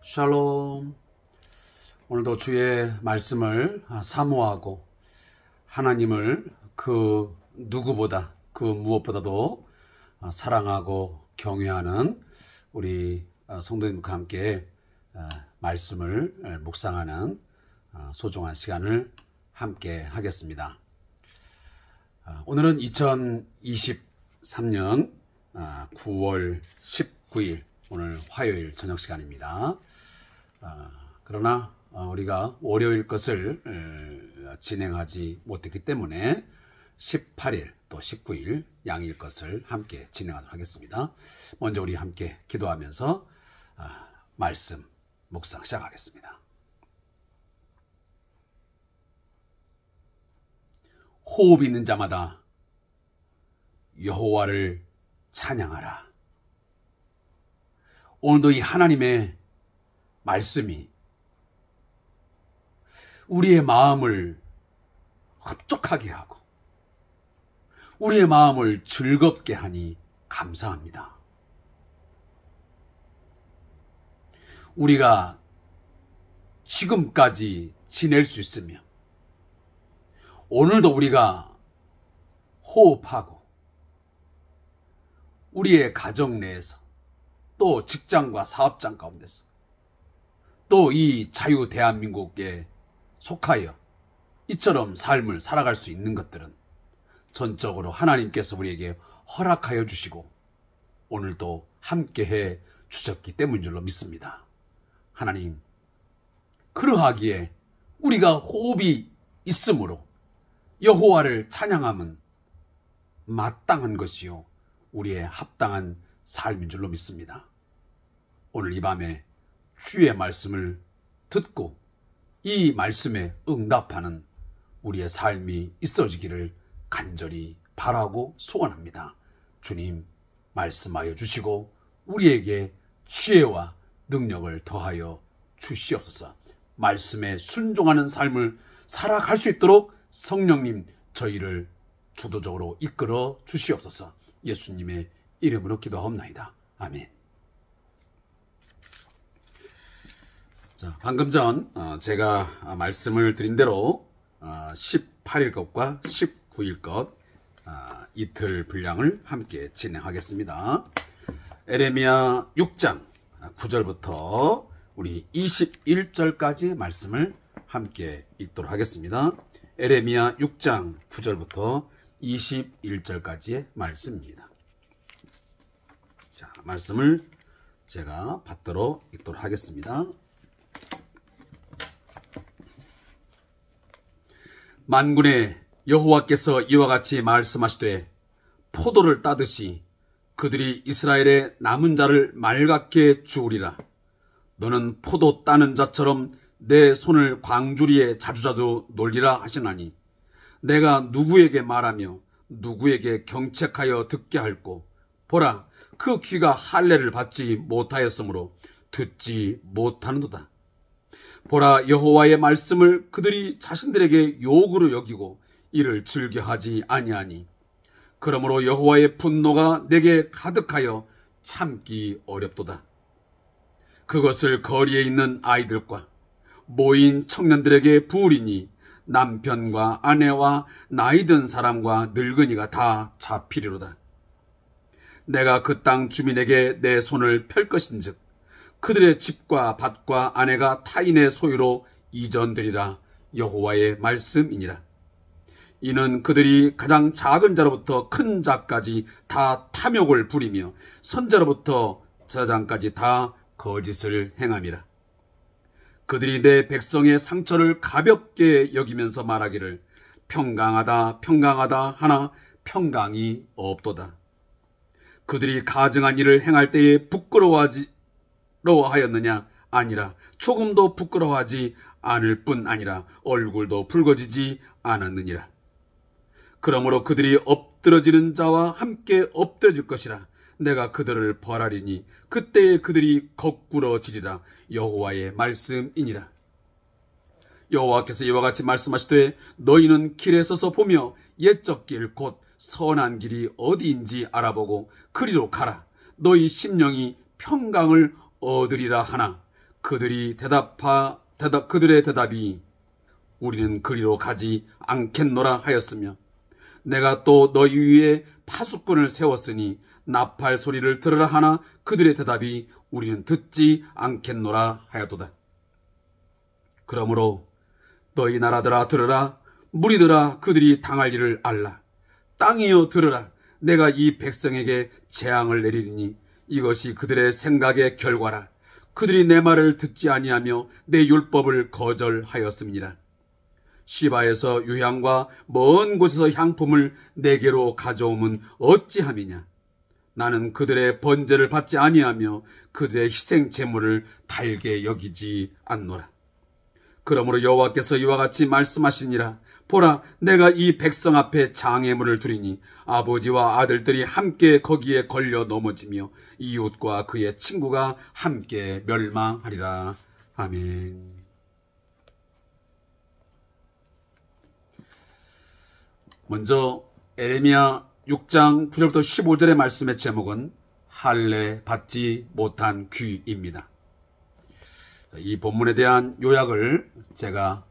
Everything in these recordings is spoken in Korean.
샬롬. 오늘도 주의 말씀을 사모하고 하나님을 그 누구보다 그 무엇보다도 사랑하고 경외하는 우리 성도님과 함께 말씀을 묵상하는 소중한 시간을 함께 하겠습니다. 오늘은 2023년 9월 19일 오늘 화요일 저녁 시간입니다. 그러나 우리가 월요일 것을 진행하지 못했기 때문에 18일 또 19일 양일 것을 함께 진행하도록 하겠습니다. 먼저 우리 함께 기도하면서 말씀 묵상 시작하겠습니다. 호흡 있는 자마다 여호와를 찬양하라. 오늘도 이 하나님의 말씀이 우리의 마음을 흡족하게 하고 우리의 마음을 즐겁게 하니 감사합니다. 우리가 지금까지 지낼 수 있으며 오늘도 우리가 호흡하고 우리의 가정 내에서 또 직장과 사업장 가운데서 또 이 자유 대한민국에 속하여 이처럼 삶을 살아갈 수 있는 것들은 전적으로 하나님께서 우리에게 허락하여 주시고 오늘도 함께해 주셨기 때문인 줄로 믿습니다. 하나님, 그러하기에 우리가 호흡이 있으므로 여호와를 찬양함은 마땅한 것이요 우리의 합당한 삶인 줄로 믿습니다. 오늘 이 밤에 주의 말씀을 듣고 이 말씀에 응답하는 우리의 삶이 있어지기를 간절히 바라고 소원합니다. 주님, 말씀하여 주시고 우리에게 지혜와 능력을 더하여 주시옵소서. 말씀에 순종하는 삶을 살아갈 수 있도록 성령님 저희를 주도적으로 이끌어 주시옵소서. 예수님의 이름으로 기도하옵나이다. 아멘. 자, 방금 전 제가 말씀을 드린 대로 18일 것과 19일 것 이틀 분량을 함께 진행하겠습니다. 에레미야 6장 9절부터 우리 21절까지 말씀을 함께 읽도록 하겠습니다. 에레미야 6장 9절부터 21절까지의 말씀입니다. 자, 말씀을 제가 받도록 읽도록 하겠습니다. 만군의 여호와께서 이와 같이 말씀하시되 포도를 따듯이 그들이 이스라엘의 남은 자를 말갛게 주우리라. 너는 포도 따는 자처럼 내 손을 광주리에 자주자주 놀리라 하시나니 내가 누구에게 말하며 누구에게 경책하여 듣게 할꼬. 보라, 그 귀가 할례를 받지 못하였으므로 듣지 못하는도다. 보라, 여호와의 말씀을 그들이 자신들에게 욕으로 여기고 이를 즐겨하지 아니하니 그러므로 여호와의 분노가 내게 가득하여 참기 어렵도다. 그것을 거리에 있는 아이들과 모인 청년들에게 부으리니 남편과 아내와 나이든 사람과 늙은이가 다 잡히리로다. 내가 그 땅 주민에게 내 손을 펼 것인즉 그들의 집과 밭과 아내가 타인의 소유로 이전되리라. 여호와의 말씀이니라. 이는 그들이 가장 작은 자로부터 큰 자까지 다 탐욕을 부리며 선자로부터 저장까지 다 거짓을 행함이라. 그들이 내 백성의 상처를 가볍게 여기면서 말하기를 평강하다 평강하다 하나 평강이 없도다. 그들이 가증한 일을 행할 때에 부끄러워하였느냐? 아니라 조금도 부끄러워하지 않을 뿐 아니라 얼굴도 붉어지지 않았느니라. 그러므로 그들이 엎드러지는 자와 함께 엎드러질 것이라. 내가 그들을 벌하리니 그때에 그들이 거꾸러지리라. 여호와의 말씀이니라. 여호와께서 이와 같이 말씀하시되 너희는 길에 서서 보며 옛적 길 곧 선한 길이 어디인지 알아보고 그리로 가라. 너희 심령이 평강을 얻으리라 하나 그들의 대답이 우리는 그리로 가지 않겠노라 하였으며 내가 또 너희 위에 파수꾼을 세웠으니 나팔 소리를 들으라 하나 그들의 대답이 우리는 듣지 않겠노라 하였도다. 그러므로 너희 나라들아 들으라, 무리들아 그들이 당할 일을 알라. 땅이여 들으라, 내가 이 백성에게 재앙을 내리리니 이것이 그들의 생각의 결과라. 그들이 내 말을 듣지 아니하며 내 율법을 거절하였음이니라. 시바에서 유향과 먼 곳에서 향품을 내게로 가져오면 어찌함이냐. 나는 그들의 번제를 받지 아니하며 그들의 희생 제물을 달게 여기지 않노라. 그러므로 여호와께서 이와 같이 말씀하시니라. 보라, 내가 이 백성 앞에 장애물을 두리니 아버지와 아들들이 함께 거기에 걸려 넘어지며 이웃과 그의 친구가 함께 멸망하리라. 아멘. 먼저 에레미야 6장 9절부터 15절의 말씀의 제목은 할례 받지 못한 귀입니다. 이 본문에 대한 요약을 제가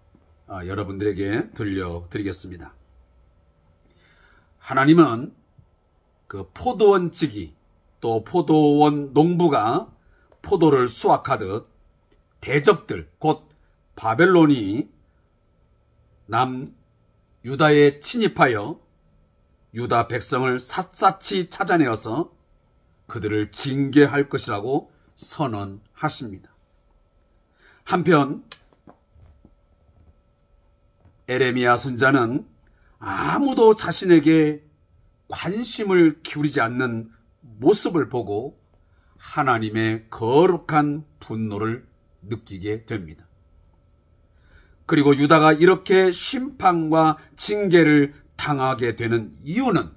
여러분들에게 들려드리겠습니다. 하나님은 그 포도원 지기 또 포도원 농부가 포도를 수확하듯 대적들 곧 바벨론이 유다에 침입하여 유다 백성을 샅샅이 찾아내어서 그들을 징계할 것이라고 선언하십니다. 한편 에레미야 선지자는 아무도 자신에게 관심을 기울이지 않는 모습을 보고 하나님의 거룩한 분노를 느끼게 됩니다. 그리고 유다가 이렇게 심판과 징계를 당하게 되는 이유는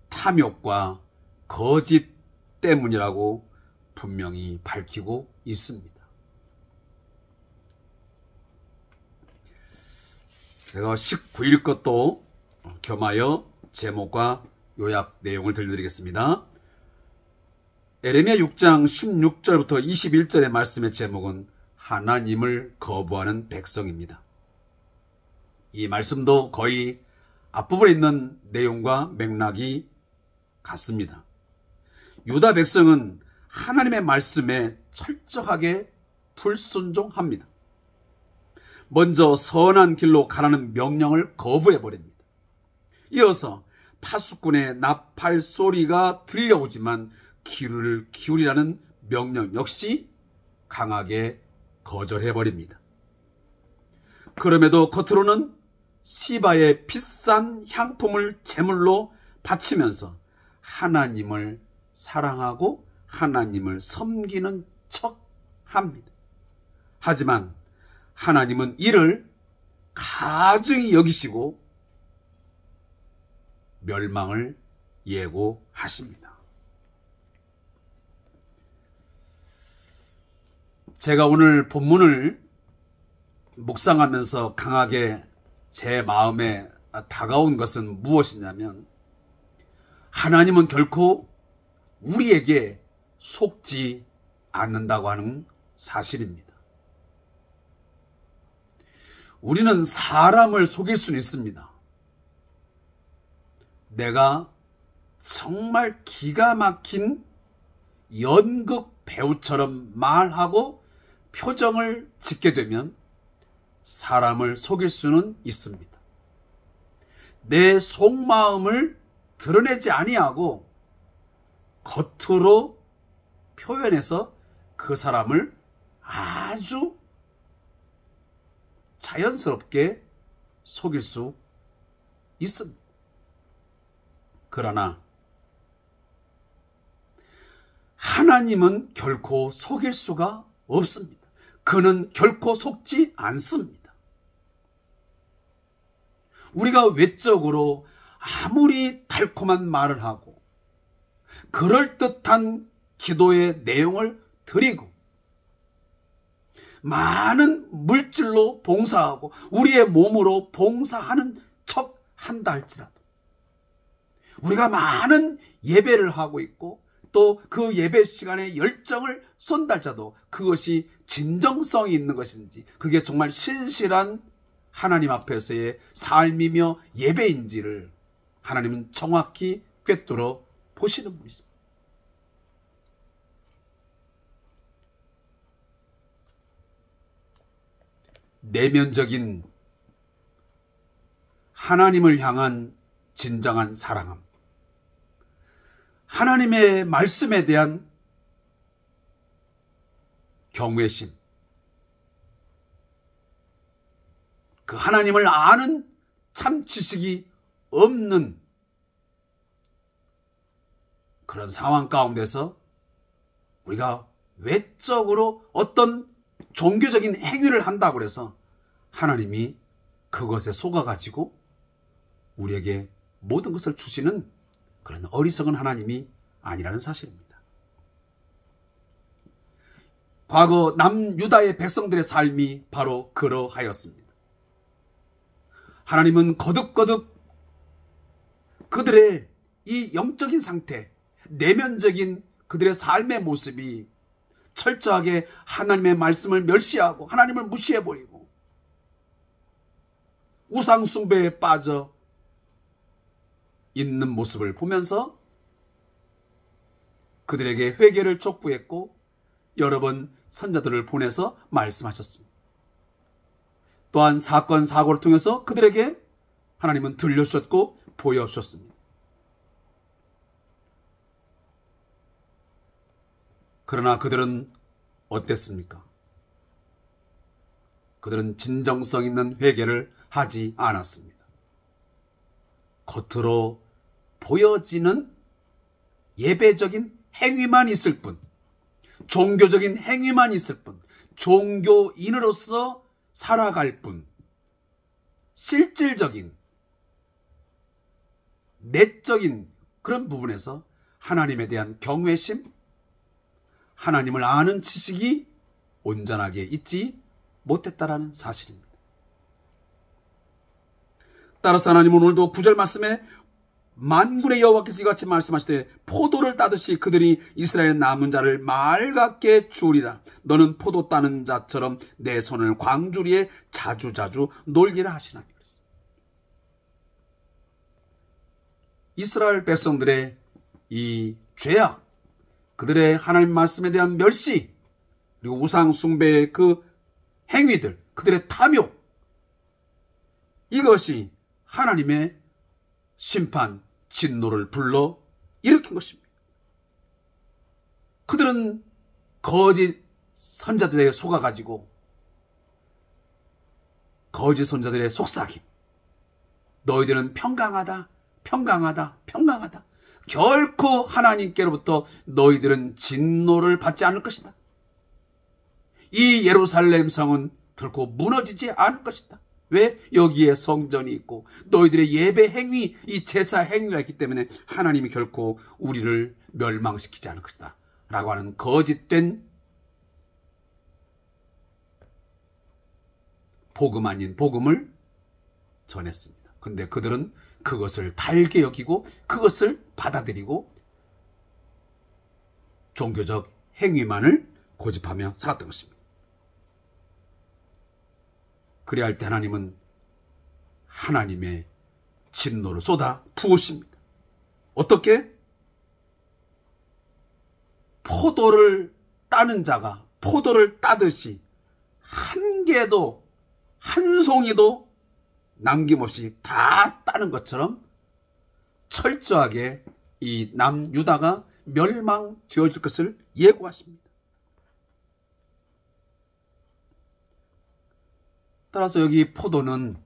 탐욕과 거짓 때문이라고 분명히 밝히고 있습니다. 제가 19일 것도 겸하여 제목과 요약 내용을 들려드리겠습니다. 에레미야 6장 16절부터 21절의 말씀의 제목은 하나님을 거부하는 백성입니다. 이 말씀도 거의 앞부분에 있는 내용과 맥락이 같습니다. 유다 백성은 하나님의 말씀에 철저하게 불순종합니다. 먼저 선한 길로 가라는 명령을 거부해버립니다. 이어서 파수꾼의 나팔 소리가 들려오지만 귀를 기울이라는 명령 역시 강하게 거절해버립니다. 그럼에도 겉으로는 시바의 비싼 향품을 제물로 바치면서 하나님을 사랑하고 하나님을 섬기는 척 합니다. 하지만 하나님은 이를 가증히 여기시고 멸망을 예고하십니다. 제가 오늘 본문을 묵상하면서 강하게 제 마음에 다가온 것은 무엇이냐면 하나님은 결코 우리에게 속지 않는다고 하는 사실입니다. 우리는 사람을 속일 수는 있습니다. 내가 정말 기가 막힌 연극 배우처럼 말하고 표정을 짓게 되면 사람을 속일 수는 있습니다. 내 속마음을 드러내지 아니하고 겉으로 표현해서 그 사람을 아주 자연스럽게 속일 수 있습니다. 그러나 하나님은 결코 속일 수가 없습니다. 그는 결코 속지 않습니다. 우리가 외적으로 아무리 달콤한 말을 하고 그럴듯한 기도의 내용을 드리고 많은 물질로 봉사하고 우리의 몸으로 봉사하는 척 한다 할지라도 우리가 많은 예배를 하고 있고 또 그 예배 시간에 열정을 쏜다 할지라도 그것이 진정성이 있는 것인지, 그게 정말 신실한 하나님 앞에서의 삶이며 예배인지를 하나님은 정확히 꿰뚫어 보시는 분이십니다. 내면적인 하나님을 향한 진정한 사랑함, 하나님의 말씀에 대한 경외심, 그 하나님을 아는 참 지식이 없는 그런 상황 가운데서 우리가 외적으로 어떤 종교적인 행위를 한다고 해서 하나님이 그것에 속아가지고 우리에게 모든 것을 주시는 그런 어리석은 하나님이 아니라는 사실입니다. 과거 남유다의 백성들의 삶이 바로 그러하였습니다. 하나님은 거듭거듭 그들의 이 영적인 상태, 내면적인 그들의 삶의 모습이 철저하게 하나님의 말씀을 멸시하고 하나님을 무시해버리고 우상 숭배에 빠져 있는 모습을 보면서 그들에게 회개를 촉구했고 여러 번 선자들을 보내서 말씀하셨습니다. 또한 사건 사고를 통해서 그들에게 하나님은 들려주셨고 보여주셨습니다. 그러나 그들은 어땠습니까? 그들은 진정성 있는 회개를 하지 않았습니다. 겉으로 보여지는 예배적인 행위만 있을 뿐, 종교적인 행위만 있을 뿐, 종교인으로서 살아갈 뿐, 실질적인 내적인 그런 부분에서 하나님에 대한 경외심, 하나님을 아는 지식이 온전하게 있지 못했다라는 사실입니다. 따라서 하나님은 오늘도 9절 말씀에 만군의 여호와께서 이같이 말씀하시되 포도를 따듯이 그들이 이스라엘 남은 자를 말 같게 주리라. 너는 포도 따는 자처럼 내 손을 광주리에 자주자주 놀리라 하시나니. 이스라엘 백성들의 이 죄악, 그들의 하나님 말씀에 대한 멸시, 그리고 우상 숭배의 그 행위들, 그들의 탐욕, 이것이 하나님의 심판, 진노를 불러 일으킨 것입니다. 그들은 거짓 선자들에게 속아가지고 거짓 선자들의 속삭임, 너희들은 평강하다, 평강하다, 평강하다, 결코 하나님께로부터 너희들은 진노를 받지 않을 것이다. 이 예루살렘 성은 결코 무너지지 않을 것이다. 왜? 여기에 성전이 있고 너희들의 예배 행위, 이 제사 행위가 있기 때문에 하나님이 결코 우리를 멸망시키지 않을 것이다 라고 하는 거짓된 복음 아닌 복음을 전했습니다. 근데 그들은 그것을 달게 여기고 그것을 받아들이고 종교적 행위만을 고집하며 살았던 것입니다. 그래야 할 때 하나님은 하나님의 진노를 쏟아 부으십니다. 어떻게? 포도를 따는 자가 포도를 따듯이 한 개도, 한 송이도 남김없이 다 따는 것처럼 철저하게 이 남유다가 멸망되어질 것을 예고하십니다. 따라서 여기 포도는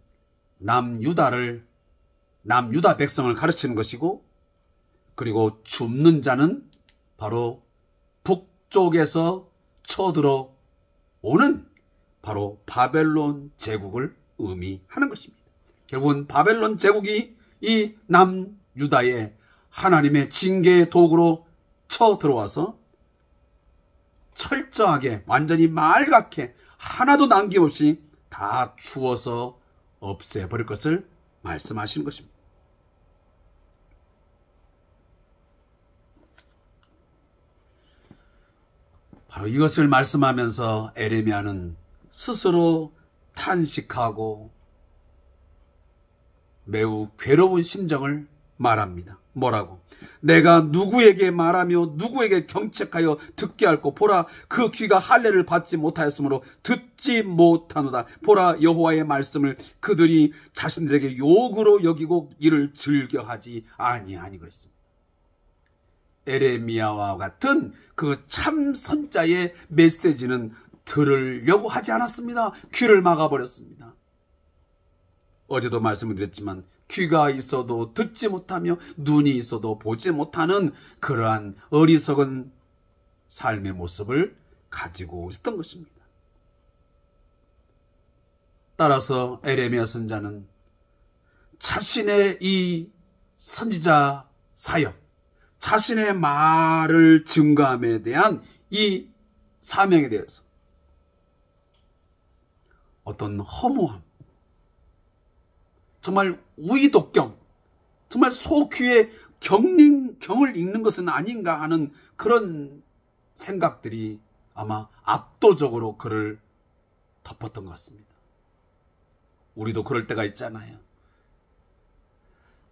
남유다 백성을 가르치는 것이고, 그리고 줍는 자는 바로 북쪽에서 쳐들어오는 바로 바벨론 제국을 의미하는 것입니다. 결국은 바벨론 제국이 이 남유다에 하나님의 징계의 도구로 쳐들어와서 철저하게 완전히 말갛게 하나도 남김없이 다 주워서 없애버릴 것을 말씀하시는 것입니다. 바로 이것을 말씀하면서 에레미야는 스스로 탄식하고 매우 괴로운 심정을 말합니다. 뭐라고? 내가 누구에게 말하며 누구에게 경책하여 듣게 할꼬? 보라, 그 귀가 할례를 받지 못하였으므로 듣지 못하노다. 보라, 여호와의 말씀을 그들이 자신들에게 욕으로 여기고 이를 즐겨하지 아니하니 그랬습니다. 에레미야와 같은 그 참 선자의 메시지는 들으려고 하지 않았습니다. 귀를 막아버렸습니다. 어제도 말씀을 드렸지만 귀가 있어도 듣지 못하며 눈이 있어도 보지 못하는 그러한 어리석은 삶의 모습을 가지고 있었던 것입니다. 따라서 에레미야 선자는 자신의 이 선지자 사역, 자신의 말을 증거함에 대한 이 사명에 대해서 어떤 허무함, 정말 우이독경, 정말 소귀의 경을 읽는 것은 아닌가 하는 그런 생각들이 아마 압도적으로 그를 덮었던 것 같습니다. 우리도 그럴 때가 있잖아요.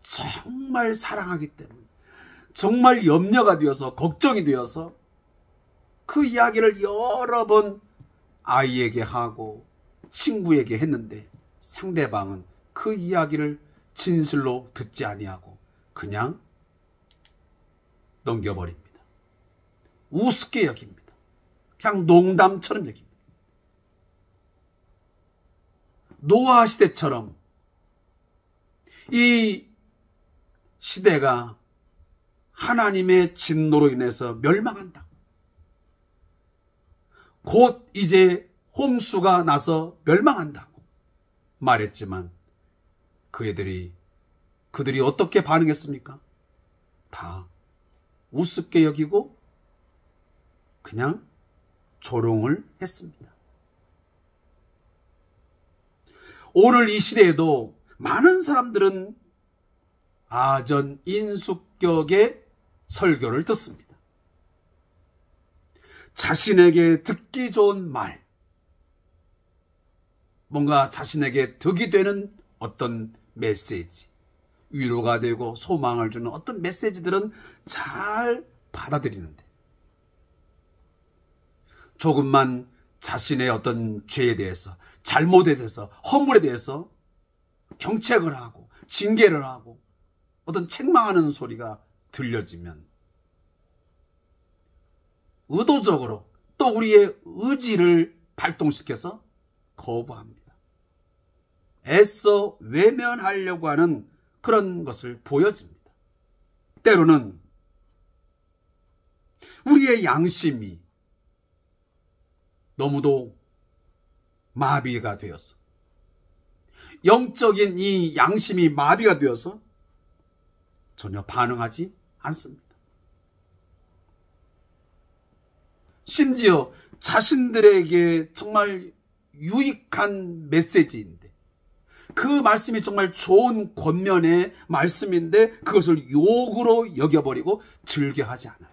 정말 사랑하기 때문에, 정말 염려가 되어서, 걱정이 되어서 그 이야기를 여러 번 아이에게 하고 친구에게 했는데 상대방은 그 이야기를 진실로 듣지 아니하고 그냥 넘겨버립니다. 우습게 여깁니다. 그냥 농담처럼 여깁니다. 노아 시대처럼 이 시대가 하나님의 진노로 인해서 멸망한다. 곧 이제 홍수가 나서 멸망한다고 말했지만 그들이 어떻게 반응했습니까? 다 우습게 여기고 그냥 조롱을 했습니다. 오늘 이 시대에도 많은 사람들은 아전 인수격의 설교를 듣습니다. 자신에게 듣기 좋은 말, 뭔가 자신에게 득이 되는 어떤 메시지, 위로가 되고 소망을 주는 어떤 메시지들은 잘 받아들이는데 조금만 자신의 어떤 죄에 대해서, 잘못에 대해서, 허물에 대해서 경책을 하고 징계를 하고 어떤 책망하는 소리가 들려지면 의도적으로 또 우리의 의지를 발동시켜서 거부합니다. 애써 외면하려고 하는 그런 것을 보여집니다. 때로는 우리의 양심이 너무도 마비가 되어서, 영적인 이 양심이 마비가 되어서 전혀 반응하지 않습니다. 심지어 자신들에게 정말 유익한 메시지인데, 그 말씀이 정말 좋은 권면의 말씀인데 그것을 욕으로 여겨버리고 즐겨하지 않아요.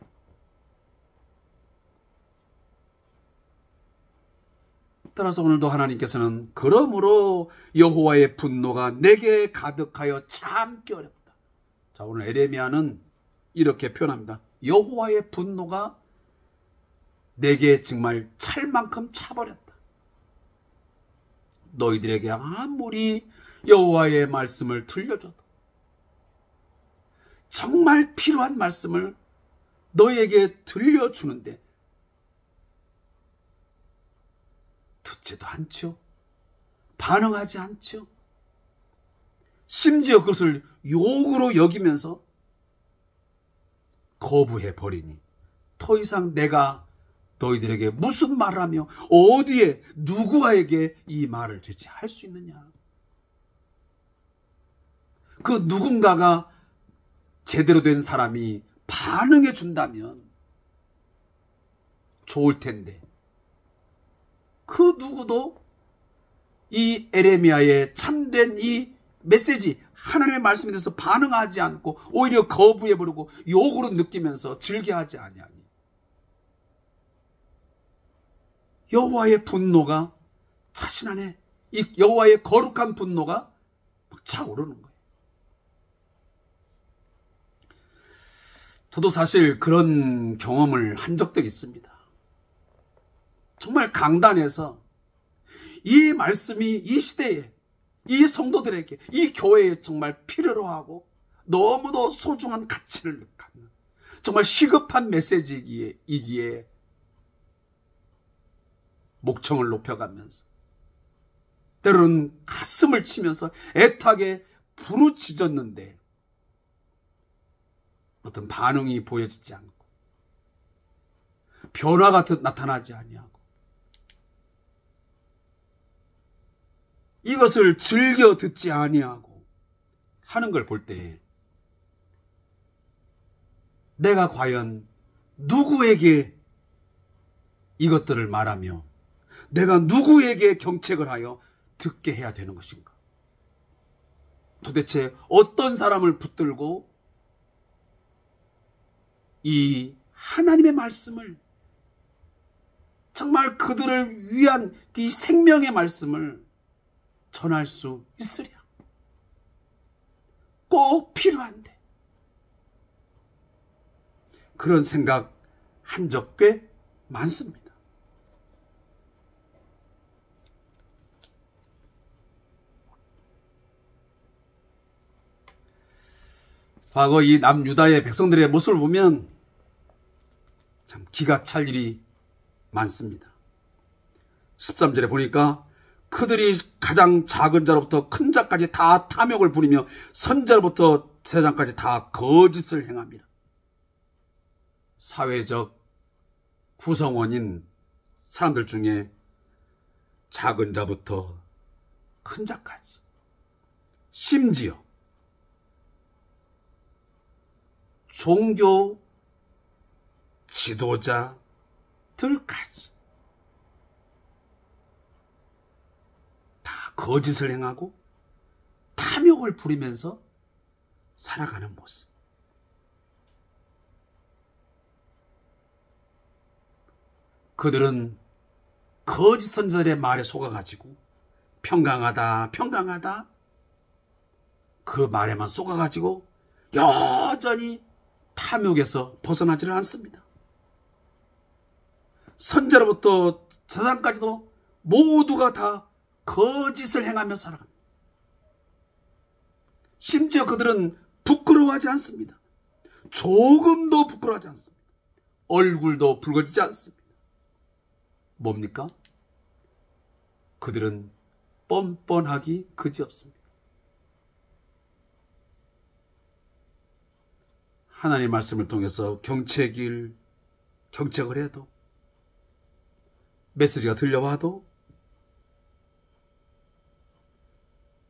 따라서 오늘도 하나님께서는 그러므로 여호와의 분노가 내게 가득하여 참기 어렵다. 자, 오늘 에레미야는 이렇게 표현합니다. 여호와의 분노가 내게 정말 찰 만큼 차버렸다. 너희들에게 아무리 여호와의 말씀을 들려줘도, 정말 필요한 말씀을 너희에게 들려주는데 듣지도 않죠. 반응하지 않죠. 심지어 그것을 욕으로 여기면서 거부해버리니 더 이상 내가 너희들에게 무슨 말을 하며 어디에 누구에게 이 말을 대체 할 수 있느냐. 그 누군가가 제대로 된 사람이 반응해 준다면 좋을 텐데 그 누구도 이 에레미야의 참된 이 메시지, 하나님의 말씀에 대해서 반응하지 않고 오히려 거부해버리고 욕으로 느끼면서 즐겨하지 아니하니 여호와의 분노가 자신 안에, 이 여호와의 거룩한 분노가 막 차오르는 거예요. 저도 사실 그런 경험을 한 적도 있습니다. 정말 강단에서 이 말씀이 이 시대에, 이 성도들에게, 이 교회에 정말 필요로 하고 너무도 소중한 가치를 갖는 정말 시급한 메시지이기에 목청을 높여가면서 때로는 가슴을 치면서 애타게 부르짖었는데 어떤 반응이 보여지지 않고 변화가 나타나지 아니하고 이것을 즐겨 듣지 아니하고 하는 걸 볼 때 내가 과연 누구에게 이것들을 말하며 내가 누구에게 경책을 하여 듣게 해야 되는 것인가? 도대체 어떤 사람을 붙들고 이 하나님의 말씀을, 정말 그들을 위한 이 생명의 말씀을 전할 수 있으랴? 꼭 필요한데. 그런 생각 한 적 꽤 많습니다. 과거 이 남유다의 백성들의 모습을 보면 참 기가 찰 일이 많습니다. 13절에 보니까 그들이 가장 작은 자로부터 큰 자까지 다 탐욕을 부리며 선자로부터 세장까지 다 거짓을 행합니다. 사회적 구성원인 사람들 중에 작은 자부터 큰 자까지, 심지어 종교 지도자들까지 다 거짓을 행하고 탐욕을 부리면서 살아가는 모습. 그들은 거짓 선지자들의 말에 속아가지고 평강하다 평강하다 그 말에만 속아가지고 여전히 탐욕에서 벗어나지를 않습니다. 선자로부터 사장까지도 모두가 다 거짓을 행하며 살아갑니다. 심지어 그들은 부끄러워하지 않습니다. 조금도 부끄러워하지 않습니다. 얼굴도 붉어지지 않습니다. 뭡니까? 그들은 뻔뻔하기 그지없습니다. 하나님의 말씀을 통해서 경책을 해도, 메시지가 들려와도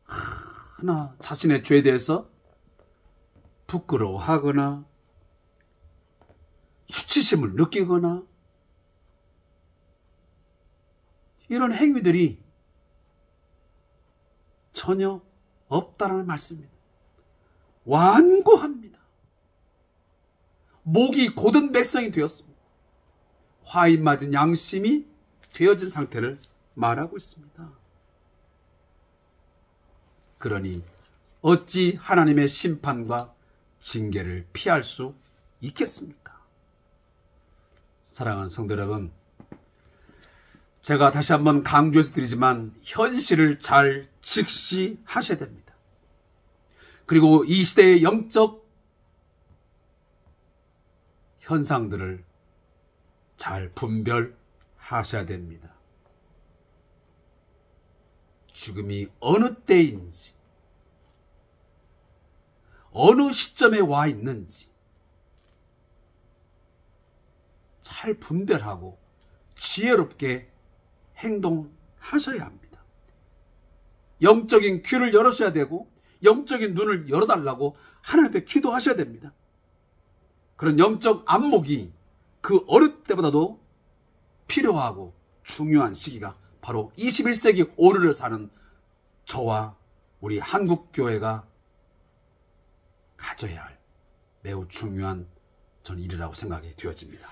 하나 자신의 죄에 대해서 부끄러워하거나 수치심을 느끼거나 이런 행위들이 전혀 없다라는 말씀입니다. 완고합니다. 목이 곧은 백성이 되었습니다. 화인 맞은 양심이 되어진 상태를 말하고 있습니다. 그러니 어찌 하나님의 심판과 징계를 피할 수 있겠습니까? 사랑하는 성도 여러분, 제가 다시 한번 강조해서 드리지만 현실을 잘 직시하셔야 됩니다. 그리고 이 시대의 영적 현상들을 잘 분별하셔야 됩니다. 죽음이 어느 때인지, 어느 시점에 와 있는지 잘 분별하고 지혜롭게 행동하셔야 합니다. 영적인 귀를 열으셔야 되고 영적인 눈을 열어달라고 하나님 앞에 기도하셔야 됩니다. 그런 영적 안목이 그 어느 때보다도 필요하고 중요한 시기가 바로 21세기 오늘을 사는 저와 우리 한국교회가 가져야 할 매우 중요한 저는 일이라고 생각이 되어집니다.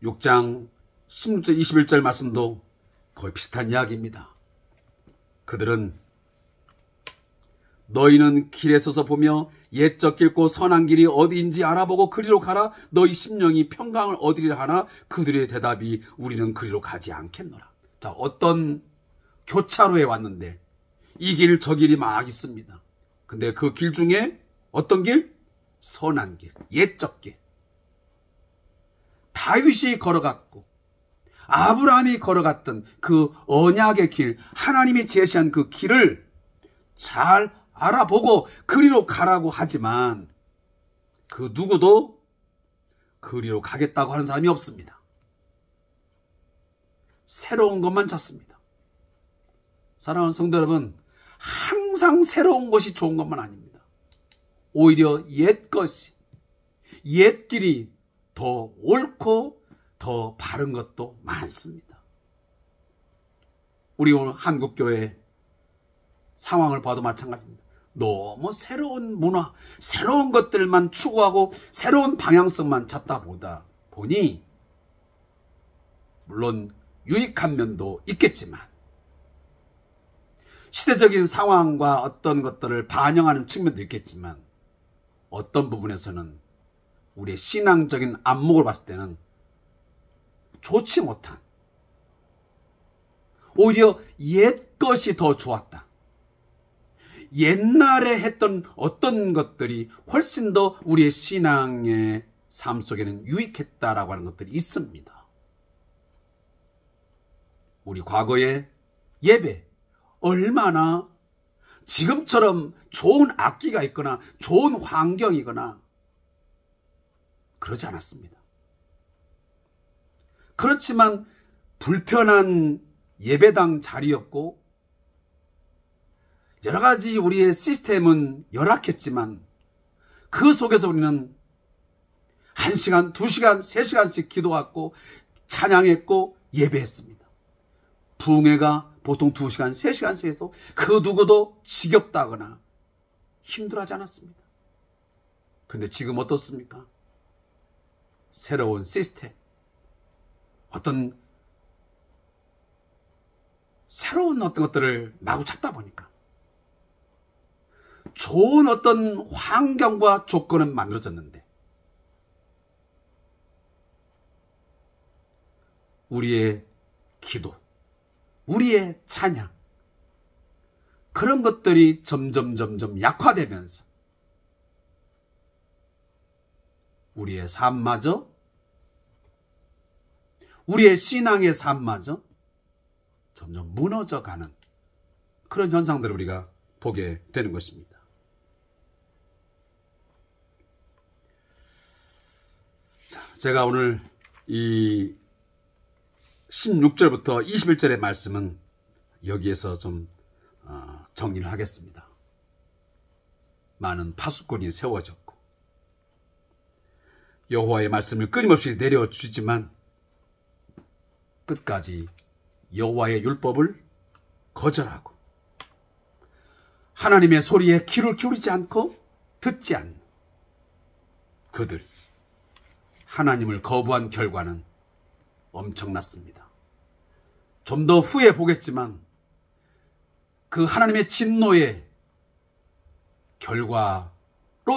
6장 16절 21절 말씀도 거의 비슷한 이야기입니다. 그들은 너희는 길에 서서 보며 옛적 길고 선한 길이 어디인지 알아보고 그리로 가라. 너희 심령이 평강을 얻으리라 하나 그들의 대답이 우리는 그리로 가지 않겠노라. 자, 어떤 교차로에 왔는데 이 길 저 길이 막 있습니다. 근데 그 길 중에 어떤 길? 선한 길, 옛적 길. 다윗이 걸어갔고 아브라함이 걸어갔던 그 언약의 길, 하나님이 제시한 그 길을 잘 알아보고 그리로 가라고 하지만 그 누구도 그리로 가겠다고 하는 사람이 없습니다. 새로운 것만 찾습니다. 사랑하는 성도 여러분, 항상 새로운 것이 좋은 것만 아닙니다. 오히려 옛 것이, 옛 길이 더 옳고 더 바른 것도 많습니다. 우리 오늘 한국교회 상황을 봐도 마찬가지입니다. 너무 새로운 문화, 새로운 것들만 추구하고 새로운 방향성만 찾다 보니 물론 유익한 면도 있겠지만 시대적인 상황과 어떤 것들을 반영하는 측면도 있겠지만 어떤 부분에서는 우리의 신앙적인 안목을 봤을 때는 좋지 못한, 오히려 옛 것이 더 좋았다. 옛날에 했던 어떤 것들이 훨씬 더 우리의 신앙의 삶 속에는 유익했다라고 하는 것들이 있습니다. 우리 과거의 예배, 얼마나 지금처럼 좋은 악기가 있거나 좋은 환경이거나 그러지 않았습니다. 그렇지만 불편한 예배당 자리였고 여러 가지 우리의 시스템은 열악했지만 그 속에서 우리는 1시간, 2시간, 3시간씩 기도했고 찬양했고 예배했습니다. 부흥회가 보통 2시간, 3시간씩 해도 그 누구도 지겹다거나 힘들어하지 않았습니다. 그런데 지금 어떻습니까? 새로운 시스템, 어떤 새로운 어떤 것들을 마구 찾다 보니까 좋은 어떤 환경과 조건은 만들어졌는데 우리의 기도, 우리의 찬양, 그런 것들이 점점 약화되면서 우리의 삶마저, 우리의 신앙의 삶마저 점점 무너져가는 그런 현상들을 우리가 보게 되는 것입니다. 자, 제가 오늘 이 16절부터 21절의 말씀은 여기에서 좀 정리를 하겠습니다. 많은 파수꾼이 세워졌고 여호와의 말씀을 끊임없이 내려주지만 끝까지 여호와의 율법을 거절하고 하나님의 소리에 귀를 기울이지 않고 듣지 않는 그들, 하나님을 거부한 결과는 엄청났습니다. 좀 더 후에 보겠지만 그 하나님의 진노의 결과로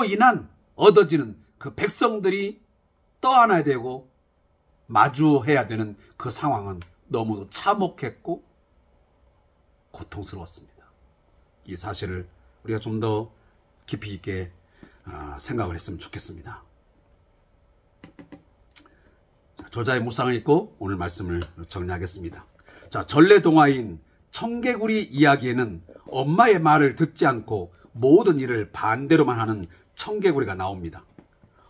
인한 얻어지는 그 백성들이 떠안아야 되고 마주해야 되는 그 상황은 너무도 참혹했고 고통스러웠습니다. 이 사실을 우리가 좀 더 깊이 있게 생각을 했으면 좋겠습니다. 저자의 묵상을 읽고 오늘 말씀을 정리하겠습니다. 자, 전래동화인 청개구리 이야기에는 엄마의 말을 듣지 않고 모든 일을 반대로만 하는 청개구리가 나옵니다.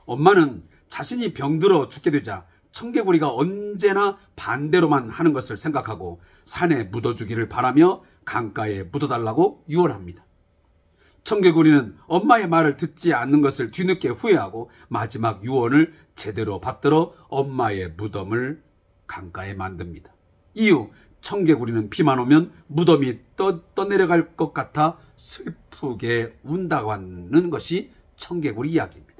엄마는 자신이 병들어 죽게 되자 청개구리가 언제나 반대로만 하는 것을 생각하고 산에 묻어주기를 바라며 강가에 묻어달라고 유언합니다. 청개구리는 엄마의 말을 듣지 않는 것을 뒤늦게 후회하고 마지막 유언을 제대로 받들어 엄마의 무덤을 강가에 만듭니다. 이후 청개구리는 비만 오면 무덤이 떠내려갈 것 같아 슬프게 운다고 하는 것이 청개구리 이야기입니다.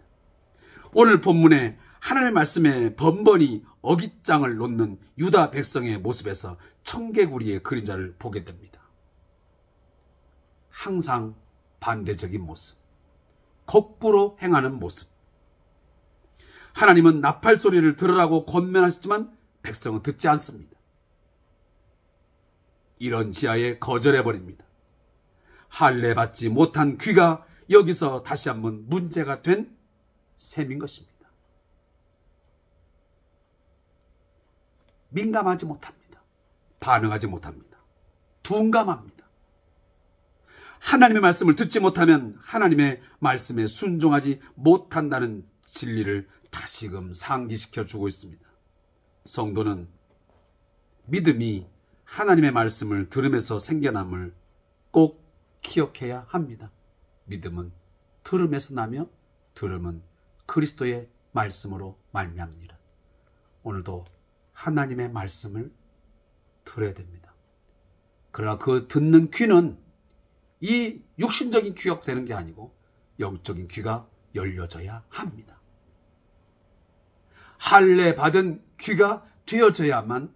오늘 본문에 하나님의 말씀에 번번이 어깃장을 놓는 유다 백성의 모습에서 청개구리의 그림자를 보게 됩니다. 항상 반대적인 모습, 거꾸로 행하는 모습. 하나님은 나팔 소리를 들으라고 권면하셨지만 백성은 듣지 않습니다. 이런 지하에 거절해버립니다. 할례 받지 못한 귀가 여기서 다시 한번 문제가 된 셈인 것입니다. 민감하지 못합니다. 반응하지 못합니다. 둔감합니다. 하나님의 말씀을 듣지 못하면 하나님의 말씀에 순종하지 못한다는 진리를 다시금 상기시켜 주고 있습니다. 성도는 믿음이 하나님의 말씀을 들으면서 생겨남을 꼭 기억해야 합니다. 믿음은 들음에서 나며 들음은 그리스도의 말씀으로 말미암니라. 오늘도 하나님의 말씀을 들어야 됩니다. 그러나 그 듣는 귀는 이 육신적인 귀가 되는 게 아니고 영적인 귀가 열려져야 합니다. 할례 받은 귀가 되어져야만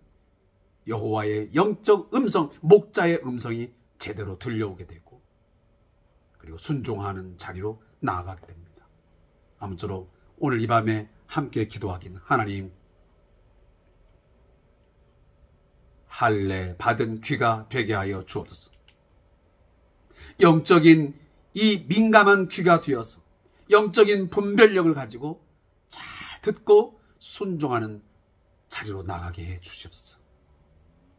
여호와의 영적 음성, 목자의 음성이 제대로 들려오게 되고 그리고 순종하는 자리로 나아가게 됩니다. 아무쪼록 오늘 이 밤에 함께 기도하긴 하나님, 할례 받은 귀가 되게 하여 주옵소서. 영적인 이 민감한 귀가 되어서 영적인 분별력을 가지고 잘 듣고 순종하는 자리로 나가게 해 주시옵소서.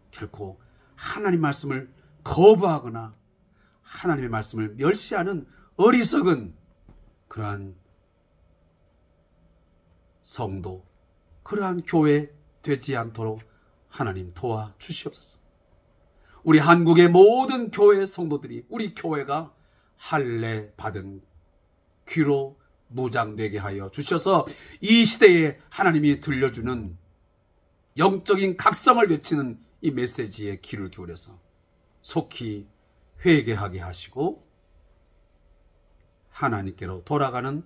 결코 하나님 말씀을 거부하거나 하나님의 말씀을 멸시하는 어리석은 그러한 성도, 그러한 교회 되지 않도록 하나님 도와주시옵소서. 우리 한국의 모든 교회 성도들이, 우리 교회가 할례 받은 귀로 무장되게 하여 주셔서 이 시대에 하나님이 들려주는 영적인 각성을 외치는 이 메시지에 귀를 기울여서 속히 회개하게 하시고 하나님께로 돌아가는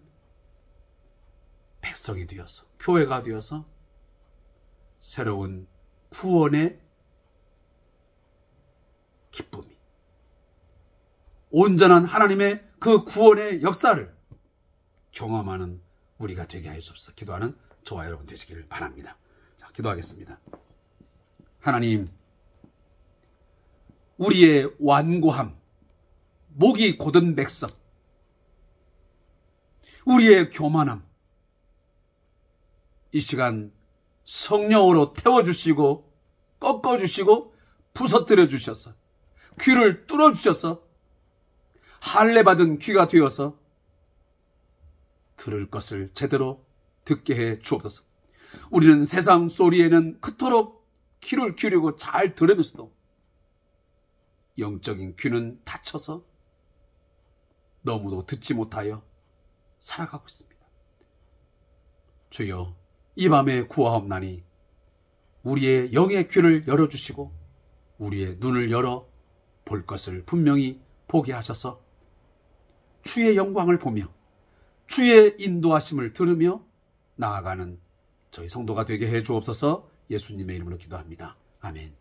백성이 되어서, 교회가 되어서 새로운 구원의 기쁨이, 온전한 하나님의 그 구원의 역사를 경험하는 우리가 되게 하옵소서. 기도하는 저와 여러분 되시기를 바랍니다. 자, 기도하겠습니다. 하나님, 우리의 완고함, 목이 곧은 백성, 우리의 교만함, 이 시간 성령으로 태워주시고 꺾어주시고 부서뜨려 주셔서 귀를 뚫어주셔서 할례 받은 귀가 되어서 들을 것을 제대로 듣게 해 주옵소서. 우리는 세상 소리에는 그토록 귀를 기울이고 잘 들으면서도 영적인 귀는 닫혀서 너무도 듣지 못하여 살아가고 있습니다. 주여, 이 밤에 구하옵나니 우리의 영의 귀를 열어주시고 우리의 눈을 열어 볼 것을 분명히 보게 하셔서 주의 영광을 보며 주의 인도하심을 들으며 나아가는 저희 성도가 되게 해 주옵소서. 예수님의 이름으로 기도합니다. 아멘.